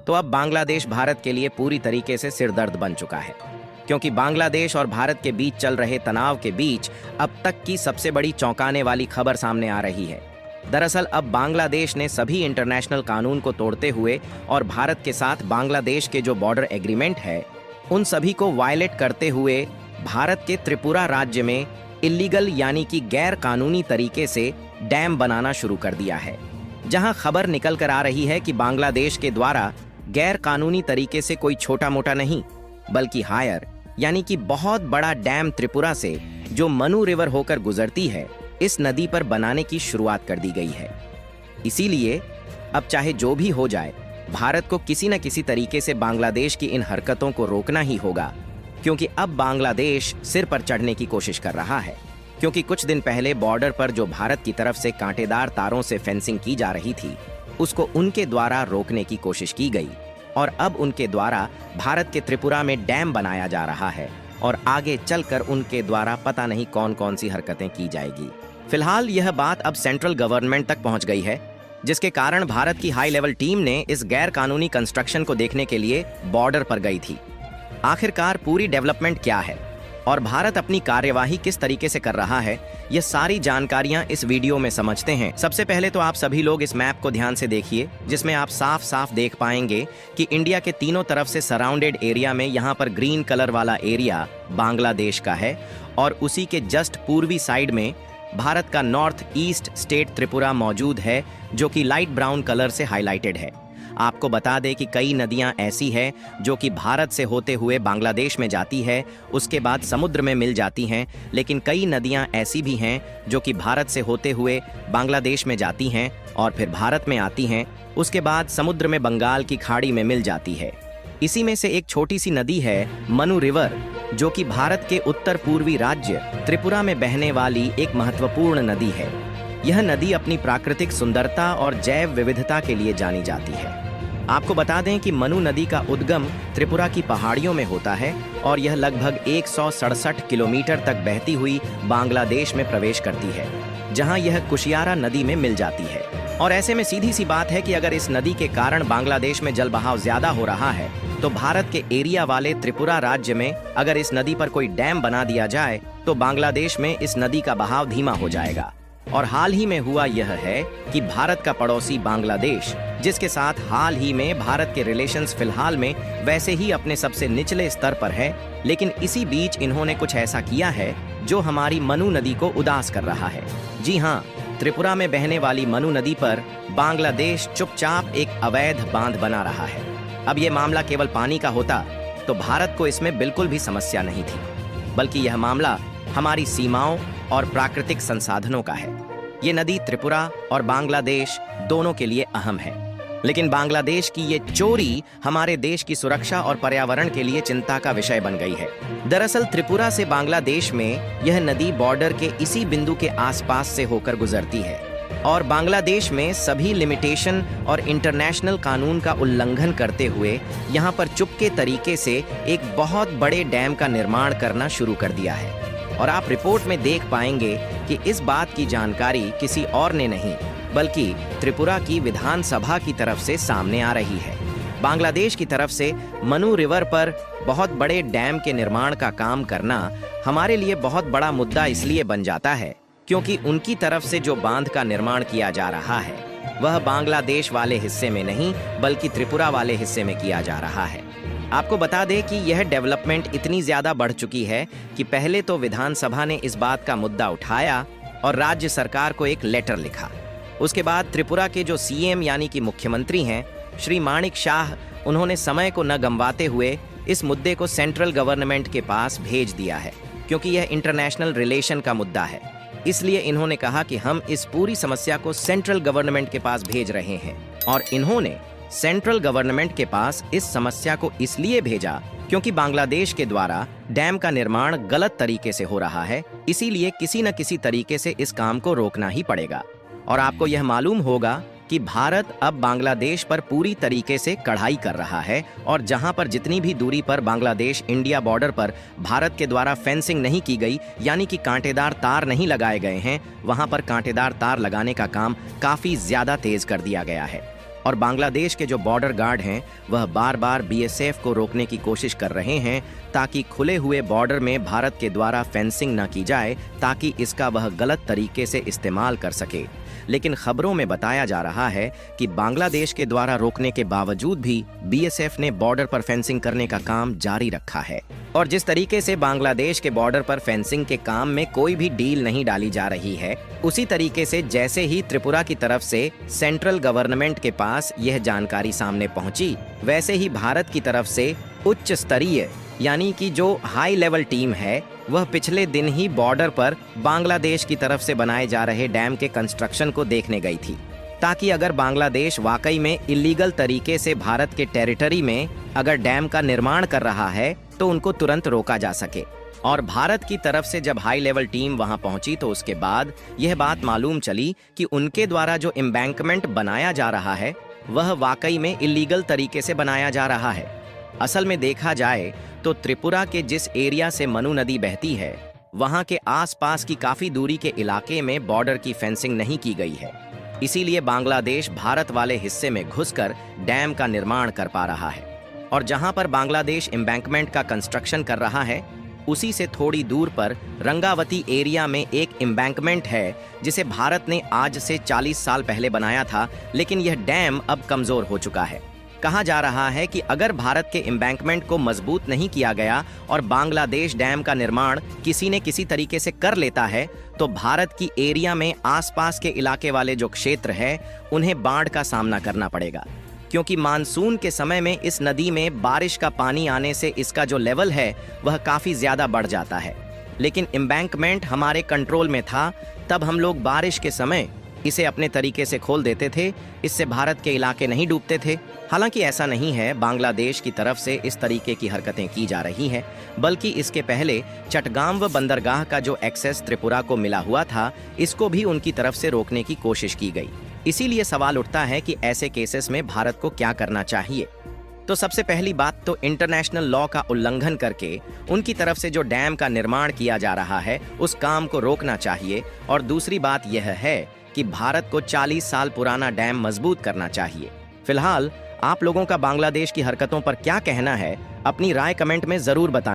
तो अब बांग्लादेश भारत के लिए पूरी तरीके से सिरदर्द बन चुका है, क्योंकि बांग्लादेश और भारत के बीच चल रहे तनाव के बीच अब तक की सबसे बड़ी चौंकाने वाली खबर सामने आ रही है। दरअसल अब बांग्लादेश ने सभी इंटरनेशनल कानून को तोड़ते हुए और भारत के साथ बांग्लादेश के जो बॉर्डर एग्रीमेंट है उन सभी को वायलेट करते हुए भारत के त्रिपुरा राज्य में इल्लीगल यानी कि गैर कानूनी तरीके से डैम बनाना शुरू कर दिया है, जहां खबर निकल कर आ रही है कि बांग्लादेश के द्वारा गैर कानूनी तरीके से कोई छोटा मोटा नहीं बल्कि हायर यानी कि बहुत बड़ा डैम त्रिपुरा से जो मनु रिवर होकर गुजरती है इस नदी पर बनाने की शुरुआत कर दी गई है। इसीलिए अब चाहे जो भी हो जाए भारत को किसी न किसी तरीके से बांग्लादेश की इन हरकतों को रोकना ही होगा, क्योंकि अब बांग्लादेश सिर पर चढ़ने की कोशिश कर रहा है। क्योंकि कुछ दिन पहले बॉर्डर पर जो भारत की तरफ से कांटेदार तारों से फेंसिंग की जा रही थी उसको उनके द्वारा रोकने की कोशिश की गई और अब उनके द्वारा भारत के त्रिपुरा में डैम बनाया जा रहा है और आगे चलकर उनके द्वारा पता नहीं कौन कौन सी हरकतें की जाएगी। फिलहाल यह बात अब सेंट्रल गवर्नमेंट तक पहुंच गई है, जिसके कारण भारत की हाई लेवल टीम ने इस गैर कानूनी कंस्ट्रक्शन को देखने के लिए बॉर्डर पर गई थी। आखिरकार पूरी डेवलपमेंट क्या है और भारत अपनी कार्यवाही किस तरीके से कर रहा है, ये सारी जानकारियां इस वीडियो में समझते हैं। सबसे पहले तो आप सभी लोग इस मैप को ध्यान से देखिए, जिसमें आप साफ साफ देख पाएंगे कि इंडिया के तीनों तरफ से सराउंडेड एरिया में यहाँ पर ग्रीन कलर वाला एरिया बांग्लादेश का है और उसी के जस्ट पूर्वी साइड में भारत का नॉर्थ ईस्ट स्टेट त्रिपुरा मौजूद है, जो कि लाइट ब्राउन कलर से हाईलाइटेड है। आपको बता दें कि कई नदियां ऐसी हैं जो कि भारत से होते हुए बांग्लादेश में जाती है, उसके बाद समुद्र में मिल जाती हैं, लेकिन कई नदियां ऐसी भी हैं जो कि भारत से होते हुए बांग्लादेश में जाती हैं और फिर भारत में आती हैं, उसके बाद समुद्र में बंगाल की खाड़ी में मिल जाती है। इसी में से एक छोटी सी नदी है मनु रिवर, जो कि भारत के उत्तर पूर्वी राज्य त्रिपुरा में बहने वाली एक महत्वपूर्ण नदी है। यह नदी अपनी प्राकृतिक सुंदरता और जैव विविधता के लिए जानी जाती है। आपको बता दें कि मनु नदी का उद्गम त्रिपुरा की पहाड़ियों में होता है और यह लगभग 167 किलोमीटर तक बहती हुई बांग्लादेश में प्रवेश करती है, जहां यह कुशियारा नदी में मिल जाती है। और ऐसे में सीधी सी बात है कि अगर इस नदी के कारण बांग्लादेश में जल बहाव ज्यादा हो रहा है तो भारत के एरिया वाले त्रिपुरा राज्य में अगर इस नदी पर कोई डैम बना दिया जाए तो बांग्लादेश में इस नदी का बहाव धीमा हो जाएगा। और हाल ही में हुआ यह है कि भारत का पड़ोसी बांग्लादेश, जिसके साथ हाल ही में भारत के रिलेशंस फिलहाल में वैसे ही अपने सबसे निचले स्तर पर है, लेकिन इसी बीच इन्होंने कुछ ऐसा किया है जो हमारी मनु नदी को उदास कर रहा है। जी हाँ, त्रिपुरा में बहने वाली मनु नदी पर बांग्लादेश चुपचाप एक अवैध बांध बना रहा है। अब ये मामला केवल पानी का होता तो भारत को इसमें बिल्कुल भी समस्या नहीं थी, बल्कि यह मामला हमारी सीमाओं और प्राकृतिक संसाधनों का है। ये नदी त्रिपुरा और बांग्लादेश दोनों के लिए अहम है, लेकिन बांग्लादेश की ये चोरी हमारे देश की सुरक्षा और पर्यावरण के लिए चिंता का विषय बन गई है। दरअसल त्रिपुरा से बांग्लादेश में यह नदी बॉर्डर के इसी बिंदु के आसपास से होकर गुजरती है और बांग्लादेश में सभी लिमिटेशन और इंटरनेशनल कानून का उल्लंघन करते हुए यहाँ पर चुपके तरीके से एक बहुत बड़े डैम का निर्माण करना शुरू कर दिया है। और आप रिपोर्ट में देख पाएंगे कि इस बात की जानकारी किसी और ने नहीं बल्कि त्रिपुरा की विधानसभा की तरफ से सामने आ रही है। बांग्लादेश की तरफ से मनु रिवर पर बहुत बड़े डैम के निर्माण का काम करना हमारे लिए बहुत बड़ा मुद्दा इसलिए बन जाता है क्योंकि उनकी तरफ से जो बांध का निर्माण किया जा रहा है वह बांग्लादेश वाले हिस्से में नहीं बल्कि त्रिपुरा वाले हिस्से में किया जा रहा है। आपको बता दें कि यह डेवलपमेंट इतनी ज्यादा बढ़ चुकी है कि पहले तो विधानसभा ने इस बात का मुद्दा उठाया और राज्य सरकार को एक लेटर लिखा। उसके बाद त्रिपुरा के जो सीएम यानी कि मुख्यमंत्री हैं श्री माणिक शाह, उन्होंने समय को न गंवाते हुए इस मुद्दे को सेंट्रल गवर्नमेंट के पास भेज दिया है, क्योंकि यह इंटरनेशनल रिलेशन का मुद्दा है। इसलिए इन्होंने कहा कि हम इस पूरी समस्या को सेंट्रल गवर्नमेंट के पास भेज रहे हैं और इन्होंने सेंट्रल गवर्नमेंट के पास इस समस्या को इसलिए भेजा क्योंकि बांग्लादेश के द्वारा डैम का निर्माण गलत तरीके से हो रहा है, इसीलिए किसी न किसी तरीके से इस काम को रोकना ही पड़ेगा। और आपको यह मालूम होगा कि भारत अब बांग्लादेश पर पूरी तरीके से कढ़ाई कर रहा है और जहां पर जितनी भी दूरी पर बांग्लादेश इंडिया बॉर्डर पर भारत के द्वारा फेंसिंग नहीं की गई यानी कि कांटेदार तार नहीं लगाए गए हैं, वहां पर कांटेदार तार लगाने का काम काफी ज्यादा तेज कर दिया गया है। और बांग्लादेश के जो बॉर्डर गार्ड हैं वह बार बार बीएसएफ को रोकने की कोशिश कर रहे हैं ताकि खुले हुए बॉर्डर में भारत के द्वारा फेंसिंग न की जाए ताकि इसका वह गलत तरीके से इस्तेमाल कर सके। लेकिन खबरों में बताया जा रहा है कि बांग्लादेश के द्वारा रोकने के बावजूद भी बीएसएफ ने बॉर्डर पर फेंसिंग करने का काम जारी रखा है। और जिस तरीके से बांग्लादेश के बॉर्डर पर फेंसिंग के काम में कोई भी डील नहीं डाली जा रही है, उसी तरीके से जैसे ही त्रिपुरा की तरफ से सेंट्रल गवर्नमेंट के पास यह जानकारी सामने पहुंची, वैसे ही भारत की तरफ से उच्च स्तरीय यानी कि जो हाई लेवल टीम है वह पिछले दिन ही बॉर्डर पर बांग्लादेश की तरफ से बनाए जा रहे डैम के कंस्ट्रक्शन को देखने गई थी, ताकि अगर बांग्लादेश वाकई में इलीगल तरीके से भारत के टेरिटरी में अगर डैम का निर्माण कर रहा है तो उनको तुरंत रोका जा सके। और भारत की तरफ से जब हाई लेवल टीम वहां पहुंची तो उसके बाद यह बात मालूम चली कि उनके द्वारा जो एम्बैंकमेंट बनाया जा रहा है वह वाकई में इलीगल तरीके से बनाया जा रहा है। असल में देखा जाए तो त्रिपुरा के जिस एरिया से मनु नदी बहती है वहां के आसपास की काफी दूरी के इलाके में बॉर्डर की फेंसिंग नहीं की गई है, इसीलिए बांग्लादेश भारत वाले हिस्से में घुसकर डैम का निर्माण कर पा रहा है। और जहां पर बांग्लादेश एम्बैंकमेंट का कंस्ट्रक्शन कर रहा है उसी से थोड़ी दूर पर रंगावती एरिया में एक एम्बैंकमेंट है जिसे भारत ने आज से 40 साल पहले बनाया था, लेकिन यह डैम अब कमजोर हो चुका है। कहा जा रहा है कि अगर भारत के एम्बैंकमेंट को मजबूत नहीं किया गया और बांग्लादेश डैम का निर्माण किसी न किसी तरीके से कर लेता है तो भारत की एरिया में आसपास के इलाके वाले जो क्षेत्र है उन्हें बाढ़ का सामना करना पड़ेगा, क्योंकि मानसून के समय में इस नदी में बारिश का पानी आने से इसका जो लेवल है वह काफी ज्यादा बढ़ जाता है। लेकिन एम्बैंकमेंट हमारे कंट्रोल में था, तब हम लोग बारिश के समय इसे अपने तरीके से खोल देते थे, इससे भारत के इलाके नहीं डूबते थे। हालांकि ऐसा नहीं है, बांग्लादेश की तरफ से इस तरीके की हरकतें की जा रही हैं, बल्कि इसके पहले चटगांव बंदरगाह का जो एक्सेस त्रिपुरा को मिला हुआ था इसको भी उनकी तरफ से रोकने की कोशिश की गई। इसीलिए सवाल उठता है कि ऐसे केसेस में भारत को क्या करना चाहिए। तो सबसे पहली बात तो इंटरनेशनल लॉ का उल्लंघन करके उनकी तरफ से जो डैम का निर्माण किया जा रहा है उस काम को रोकना चाहिए। और दूसरी बात यह है कि भारत को 40 साल पुराना डैम मजबूत करना चाहिए। फिलहाल आप लोगों का बांग्लादेश की हरकतों पर क्या कहना है, अपनी राय कमेंट में जरूर बताएं।